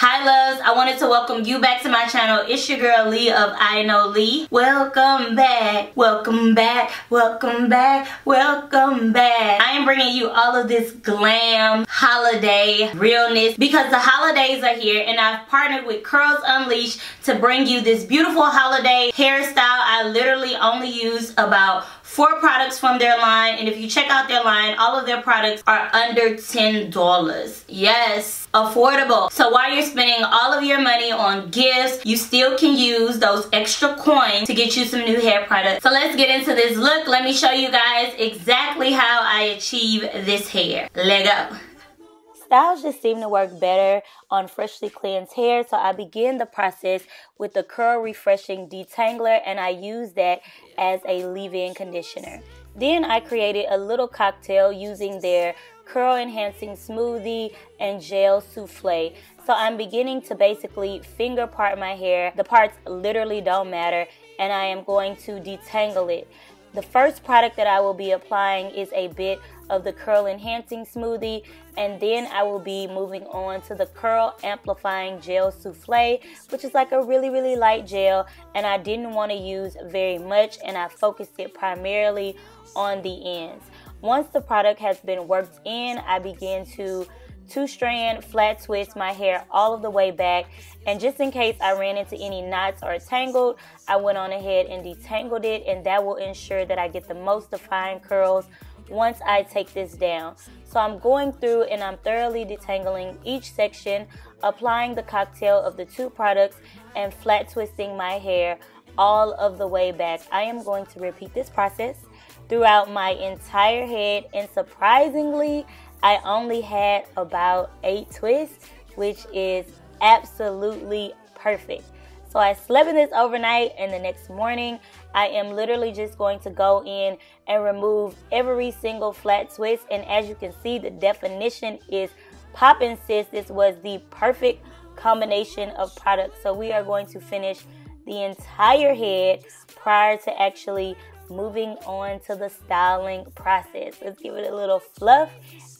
Hi loves, I wanted to welcome you back to my channel. It's your girl Lee of IKNOWLEE. Welcome back, welcome back, welcome back, welcome back. I am bringing you all of this glam, holiday realness because the holidays are here and I've partnered with Curls Unleashed to bring you this beautiful holiday hairstyle. I literally only use about 4 products from their line, and if you check out their line, all of their products are under $10. Yes, affordable. So while you're spending all of your money on gifts, you still can use those extra coins to get you some new hair products. So let's get into this look. Let me show you guys exactly how I achieve this hair. Let go. Styles just seem to work better on freshly cleansed hair, so I begin the process with the Curl Refreshing Detangler, and I use that as a leave-in conditioner. Then I created a little cocktail using their Curl Enhancing Smoothie and Gel Soufflé. So I'm beginning to basically finger part my hair. The parts literally don't matter, and I am going to detangle it. The first product that I will be applying is a bit of the Curl Enhancing Smoothie, and then I will be moving on to the Curl Amplifying Gel Soufflé, which is like a really light gel, and I didn't want to use very much, and I focused it primarily on the ends. Once the product has been worked in, I begin to 2-strand flat twist my hair all of the way back, and just in case I ran into any knots or tangled, I went on ahead and detangled it, and that will ensure that I get the most defined curls once I take this down. So I'm going through and I'm thoroughly detangling each section, applying the cocktail of the 2 products and flat twisting my hair all of the way back. I am going to repeat this process throughout my entire head, and surprisingly I only had about 8 twists, which is absolutely perfect. So I slept in this overnight, and the next morning I am literally just going to go in and remove every single flat twist, and as you can see, the definition is popping, sis. This was the perfect combination of products. So we are going to finish the entire head prior to actually moving on to the styling process. Let's give it a little fluff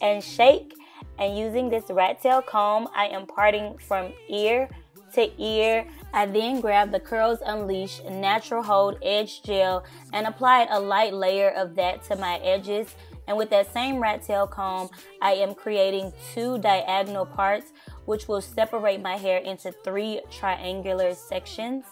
and shake. And using this rat tail comb, I am parting from ear to ear. I then grabbed the Curls Unleashed Natural Hold Edge Gel and applied a light layer of that to my edges. And with that same rat tail comb, I am creating 2 diagonal parts, which will separate my hair into 3 triangular sections.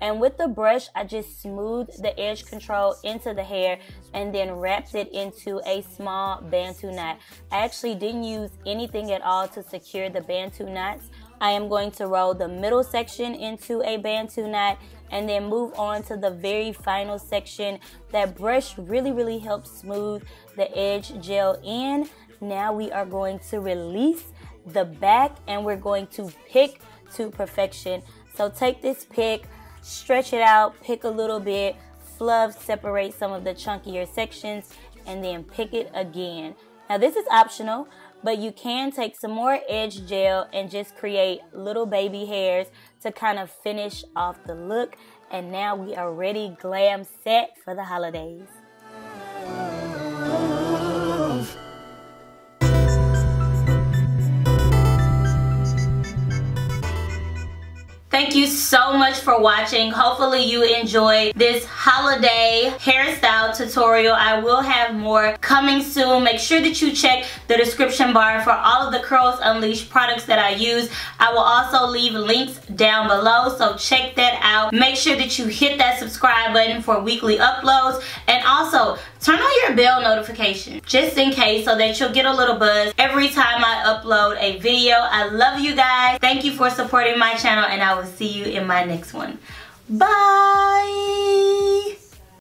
And with the brush, I just smoothed the edge control into the hair and then wrapped it into a small Bantu knot. I actually didn't use anything at all to secure the Bantu knots. I am going to roll the middle section into a Bantu knot and then move on to the very final section. That brush really helps smooth the edge gel in. Now we are going to release the back and we're going to pick to perfection. So take this pick, stretch it out, pick a little bit, fluff, separate some of the chunkier sections, and then pick it again. Now this is optional, but you can take some more edge gel and just create little baby hairs to kind of finish off the look. And now we are ready, glam set for the holidays. Thank you so much for watching. Hopefully you enjoyed this holiday hairstyle tutorial. I will have more coming soon. Make sure that you check the description bar for all of the Curls Unleashed products that I use. I will also leave links down below, so check that out. Make sure that you hit that subscribe button for weekly uploads, and also turn on your bell notification just in case, so that you'll get a little buzz every time I upload a video. I love you guys. Thank you for supporting my channel, and I will see you in my next one. Bye.